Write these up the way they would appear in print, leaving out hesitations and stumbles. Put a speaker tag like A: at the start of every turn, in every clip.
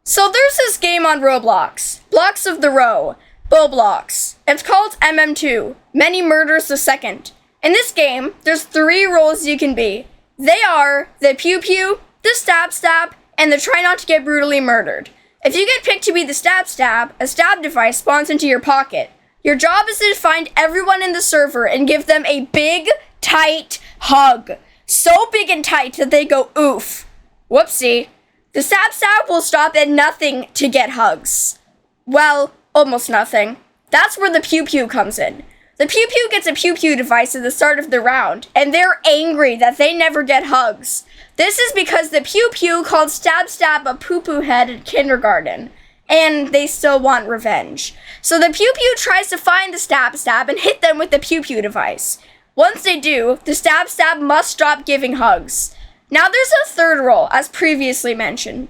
A: So there's this game on Roblox, Blocks of the Row, Roblox. It's called MM2, Many Murders a Second. In this game, there's 3 roles you can be. They are the Pew Pew, the Stab Stab, and the Try Not to Get Brutally Murdered. If you get picked to be the Stab Stab, a stab device spawns into your pocket. Your job is to find everyone in the server and give them a big, tight hug. So big and tight that they go oof. Whoopsie. The Stab Stab will stop at nothing to get hugs. Well, almost nothing. That's where the Pew Pew comes in. The Pew Pew gets a Pew Pew device at the start of the round, and they're angry that they never get hugs. This is because the Pew Pew called Stab Stab a poo-poo head at kindergarten, and they still want revenge. So the Pew Pew tries to find the Stab Stab and hit them with the Pew Pew device. Once they do, the Stab Stab must stop giving hugs. Now there's a third role, as previously mentioned.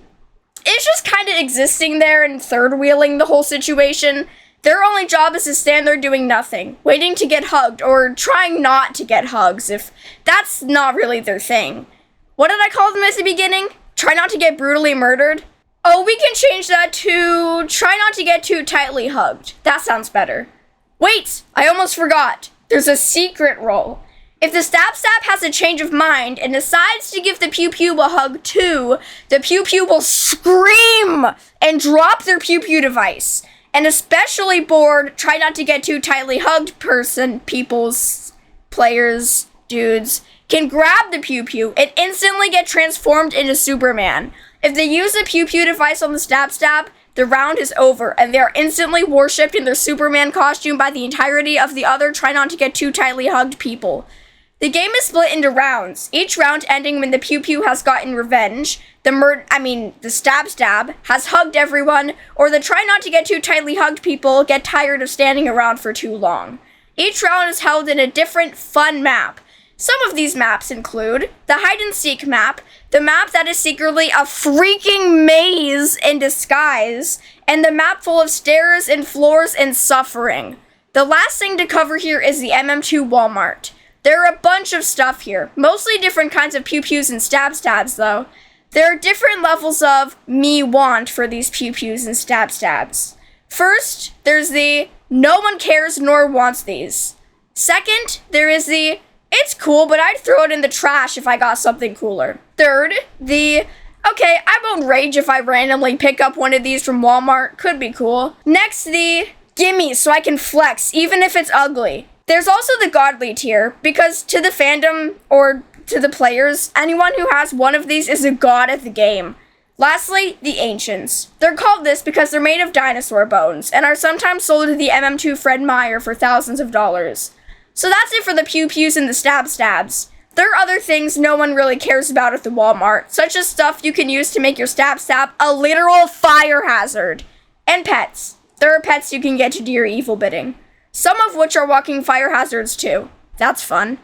A: It's just kind of existing there and third-wheeling the whole situation. Their only job is to stand there doing nothing, waiting to get hugged, or trying not to get hugs if that's not really their thing. What did I call them at the beginning? Try not to get brutally murdered? Oh, we can change that to try not to get too tightly hugged. That sounds better. Wait, I almost forgot. There's a secret role. If the Stab Stab has a change of mind and decides to give the Pew Pew a hug too, the Pew Pew will scream and drop their Pew Pew device. An especially bored, try not to get too tightly hugged players, dudes, can grab the Pew Pew and instantly get transformed into Superman. If they use the Pew Pew device on the Stab Stab, the round is over, and they are instantly worshipped in their Superman costume by the entirety of the other try not to get too tightly hugged people. The game is split into rounds, each round ending when the Pew Pew has gotten revenge, the Stab Stab has hugged everyone, or the try not to get too tightly hugged people get tired of standing around for too long. Each round is held in a different fun map. Some of these maps include the hide-and-seek map, the map that is secretly a freaking maze in disguise, and the map full of stairs and floors and suffering. The last thing to cover here is the MM2 Walmart. There are a bunch of stuff here, mostly different kinds of Pew Pews and Stab Stabs though. There are different levels of me want for these Pew Pews and Stab Stabs. First, there's the no one cares nor wants these. Second, there is the it's cool, but I'd throw it in the trash if I got something cooler. Third, the okay, I won't rage if I randomly pick up one of these from Walmart, could be cool. Next, the gimme so I can flex, even if it's ugly. There's also the godly tier, because to the fandom, or to the players, anyone who has one of these is a god at the game. Lastly, the ancients. They're called this because they're made of dinosaur bones, and are sometimes sold to the MM2 Fred Meyer for thousands of dollars. So that's it for the Pew Pews and the Stab Stabs. There are other things no one really cares about at the Walmart, such as stuff you can use to make your Stab Stab a literal fire hazard. And pets. There are pets you can get to do your evil bidding. Some of which are walking fire hazards too. That's fun.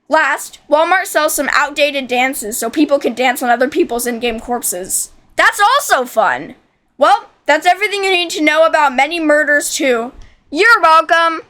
A: Last, Walmart sells some outdated dances so people can dance on other people's in-game corpses. That's also fun. Well, that's everything you need to know about Many Murders 2. You're welcome!